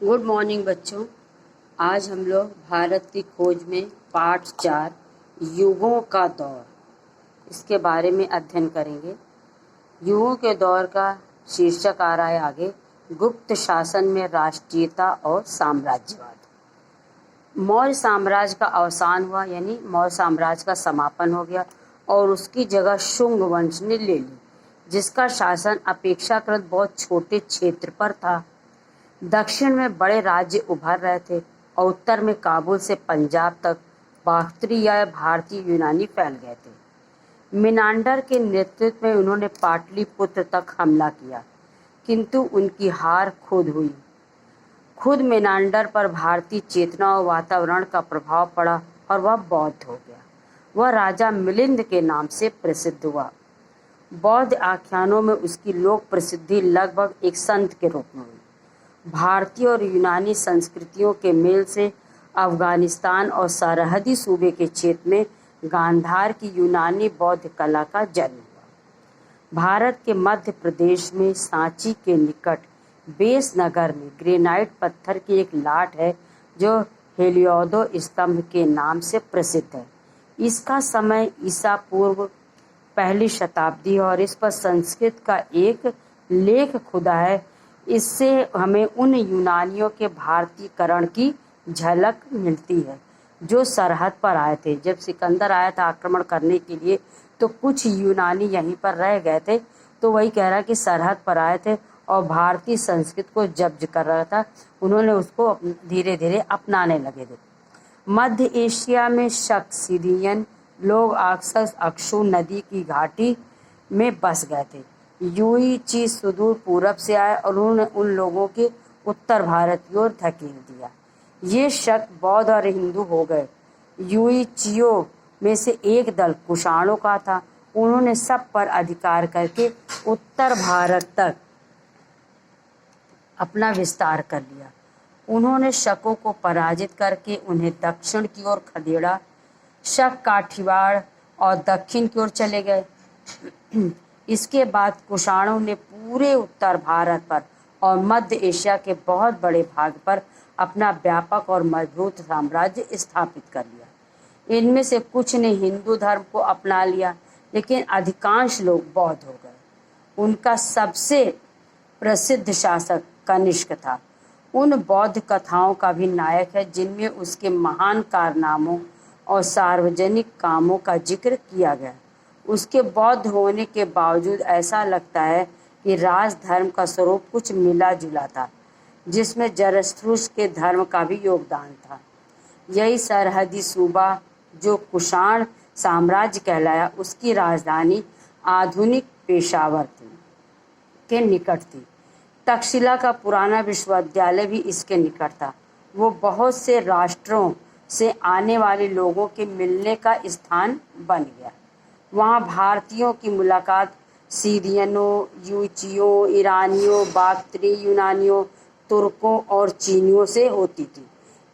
Good morning बच्चों। आज हम लोग भारत की खोज में पाठ 4 युगों का दौर इसके बारे में अध्ययन करेंगे। युगों के दौर का शीर्षक आ रहा है आगे, गुप्त शासन में राष्ट्रीयता और साम्राज्यवाद। मौर्य साम्राज्य का अवसान हुआ, यानी मौर्य साम्राज्य का समापन हो गया और उसकी जगह शुंग वंश ने ले ली, जिसका शासन अपेक्षाकृत बहुत छोटे क्षेत्र पर था। दक्षिण में बड़े राज्य उभर रहे थे और उत्तर में काबुल से पंजाब तक बाख्तरी भारतीय यूनानी फैल गए थे। मिनांडर के नेतृत्व में उन्होंने पाटलिपुत्र तक हमला किया, किंतु उनकी हार खुद हुई। खुद मिनांडर पर भारतीय चेतना और वातावरण का प्रभाव पड़ा और वह बौद्ध हो गया। वह राजा मिलिंद के नाम से प्रसिद्ध हुआ। बौद्ध आख्यानों में उसकी लोक प्रसिद्धि लगभग एक संत के रूप में हुई। भारतीय और यूनानी संस्कृतियों के मेल से अफगानिस्तान और सरहदी सूबे के क्षेत्र में गांधार की यूनानी बौद्ध कला का जन्म हुआ। भारत के मध्य प्रदेश में सांची के निकट बेस नगर में ग्रेनाइट पत्थर की एक लाट है जो हेलियोदो स्तंभ के नाम से प्रसिद्ध है। इसका समय ईसा पूर्व पहली शताब्दी और इस पर संस्कृत का एक लेख खुदा है। इससे हमें उन यूनानियों के भारतीयकरण की झलक मिलती है जो सरहद पर आए थे। जब सिकंदर आया था आक्रमण करने के लिए, तो कुछ यूनानी यहीं पर रह गए थे, तो वही कह रहा कि सरहद पर आए थे और भारतीय संस्कृति को जब्त कर रहा था। उन्होंने उसको धीरे धीरे अपनाने लगे थे। मध्य एशिया में शक सीरियन लोग अक्सर अक्षु नदी की घाटी में बस गए थे। यूई ची सुदूर पूरब से आए और उन्होंने उन लोगों के उत्तर भारत की ओर धकेल दिया। ये शक बौद्ध और हिंदू हो गए। यूई चियो में से एक दल कुषाणों का था। उन्होंने सब पर अधिकार करके उत्तर भारत तक अपना विस्तार कर लिया। उन्होंने शकों को पराजित करके उन्हें दक्षिण की ओर खदेड़ा। शक काठियावाड़ और दक्षिण की ओर चले गए। इसके बाद कुषाणों ने पूरे उत्तर भारत पर और मध्य एशिया के बहुत बड़े भाग पर अपना व्यापक और मजबूत साम्राज्य स्थापित कर लिया। इनमें से कुछ ने हिंदू धर्म को अपना लिया, लेकिन अधिकांश लोग बौद्ध हो गए। उनका सबसे प्रसिद्ध शासक कनिष्क था। उन बौद्ध कथाओं का भी नायक है जिनमें उसके महान कारनामों और सार्वजनिक कामों का जिक्र किया गया। उसके बौद्ध होने के बावजूद ऐसा लगता है कि राजधर्म का स्वरूप कुछ मिला जुला था, जिसमें जरस्थुस्त्र के धर्म का भी योगदान था। यही सरहदी सूबा जो कुषाण साम्राज्य कहलाया, उसकी राजधानी आधुनिक पेशावर के निकट थी। तक्षशिला का पुराना विश्वविद्यालय भी इसके निकट था। वो बहुत से राष्ट्रों से आने वाले लोगों के मिलने का स्थान बन गया। वहाँ भारतीयों की मुलाकात सीरियनों, यूचियों, ईरानियों, बाक्त्री यूनानियों, तुर्कों और चीनियों से होती थी।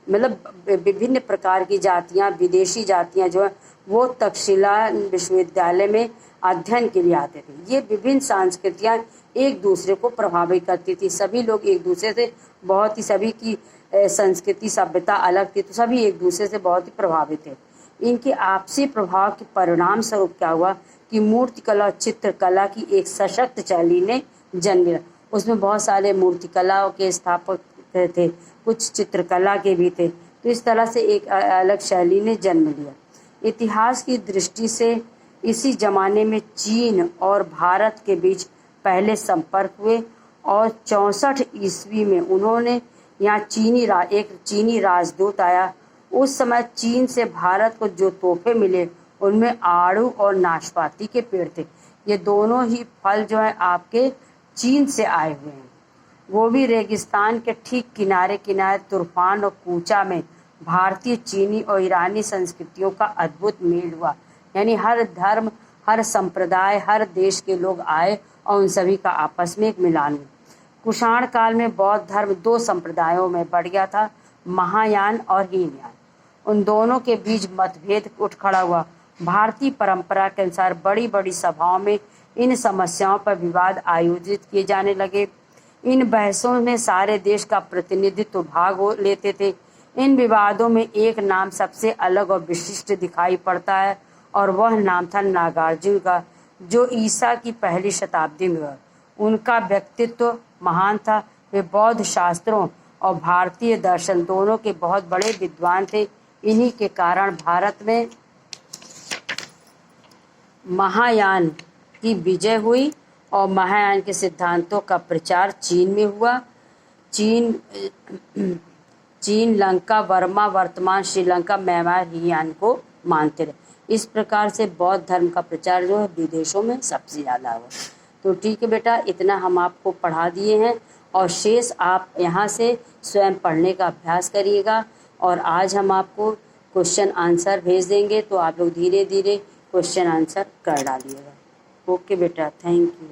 मतलब विभिन्न प्रकार की जातियाँ, विदेशी जातियाँ जो है वो तक्षशिला विश्वविद्यालय में अध्ययन के लिए आते थे। ये विभिन्न संस्कृतियाँ एक दूसरे को प्रभावित करती थी। सभी लोग एक दूसरे से बहुत ही, सभी की संस्कृति सभ्यता अलग थी, तो सभी एक दूसरे से बहुत ही प्रभावित थे। इनके आपसी प्रभाव के परिणाम स्वरूप क्या हुआ कि मूर्तिकला और चित्रकला की एक सशक्त शैली ने जन्म लिया। उसमें बहुत सारे मूर्तिकला के स्थापक थे, कुछ चित्रकला के भी थे। तो इस तरह से एक अलग शैली ने जन्म लिया। इतिहास की दृष्टि से इसी जमाने में चीन और भारत के बीच पहले संपर्क हुए और 64 ईस्वी में उन्होंने यहाँ एक चीनी राजदूत आया। उस समय चीन से भारत को जो तोहफे मिले उनमें आड़ू और नाशपाती के पेड़ थे। ये दोनों ही फल जो है आपके चीन से आए हुए हैं। वो भी रेगिस्तान के ठीक किनारे किनारे तुर्फान और कूचा में भारतीय, चीनी और ईरानी संस्कृतियों का अद्भुत मेल हुआ। यानी हर धर्म, हर संप्रदाय, हर देश के लोग आए और उन सभी का आपस में एक मिलान हुआ। कुषाण काल में बौद्ध धर्म 2 संप्रदायों में बढ़ गया था, महायान और हीनयान। उन दोनों के बीच मतभेद उठ खड़ा हुआ। भारतीय परंपरा के अनुसार बड़ी बड़ी सभाओं में इन समस्याओं पर विवाद आयोजित किए जाने लगे। इन बहसों में सारे देश का प्रतिनिधित्व भाग लेते थे। इन विवादों में एक नाम सबसे अलग और विशिष्ट दिखाई पड़ता है और वह नाम था नागार्जुन का, जो ईसा की पहली शताब्दी में हुआ। उनका व्यक्तित्व महान था। वे बौद्ध शास्त्रों और भारतीय दर्शन दोनों के बहुत बड़े विद्वान थे। इन्हीं के कारण भारत में महायान की विजय हुई और महायान के सिद्धांतों का प्रचार चीन में हुआ। चीन, लंका, वर्मा, वर्तमान श्रीलंका, म्यांमार हियान को मानते रहे। इस प्रकार से बौद्ध धर्म का प्रचार जो है विदेशों में सबसे ज़्यादा हुआ। तो ठीक है बेटा, इतना हम आपको पढ़ा दिए हैं और शेष आप यहाँ से स्वयं पढ़ने का अभ्यास करिएगा। और आज हम आपको क्वेश्चन आंसर भेज देंगे, तो आप लोग धीरे धीरे क्वेश्चन आंसर कर डालिएगा। ओके बेटा, थैंक यू।